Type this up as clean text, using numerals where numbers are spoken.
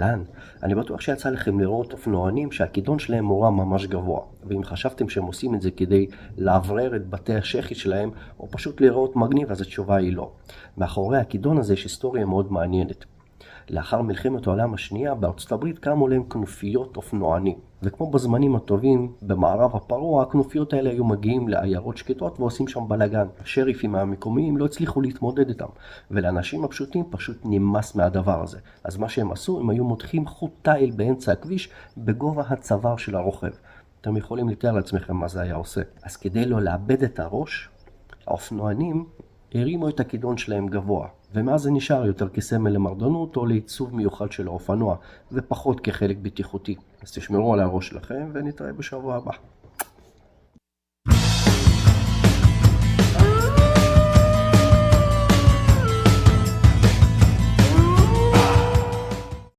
אהלן, אני בטוח שיצא לכם לראות אופנוענים שהכידון שלהם מורם ממש גבוה, ואם חשבתם שהם עושים את זה כדי לאוורר את בתי השחי שלהם או פשוט לראות מגניב, אז התשובה היא לא. מאחורי הכידון הזה יש היסטוריה מאוד מעניינת. לאחר מלחמת העולם השנייה בארצות הברית קמו להם כנופיות אופנוענים, וכמו בזמנים הטובים במערב הפרוע, הכנופיות האלה היו מגיעים לעיירות שקטות ועושים שם בלגן. השריפים המקומיים לא הצליחו להתמודד איתם, ולאנשים הפשוטים פשוט נמאס מהדבר הזה. אז מה שהם עשו, הם היו מותחים חוט תיל באמצע הכביש בגובה הצוואר של הרוכב. אתם יכולים לתאר לעצמכם מה זה היה עושה. אז כדי לא לאבד את הראש, האופנוענים הרימו את הכידון שלהם גבוה, ומאז זה נשאר יותר כסמל למרדנות או לעיצוב מיוחד של האופנוע, ופחות כחלק בטיחותי. אז תשמרו על הראש שלכם ונתראה בשבוע הבא.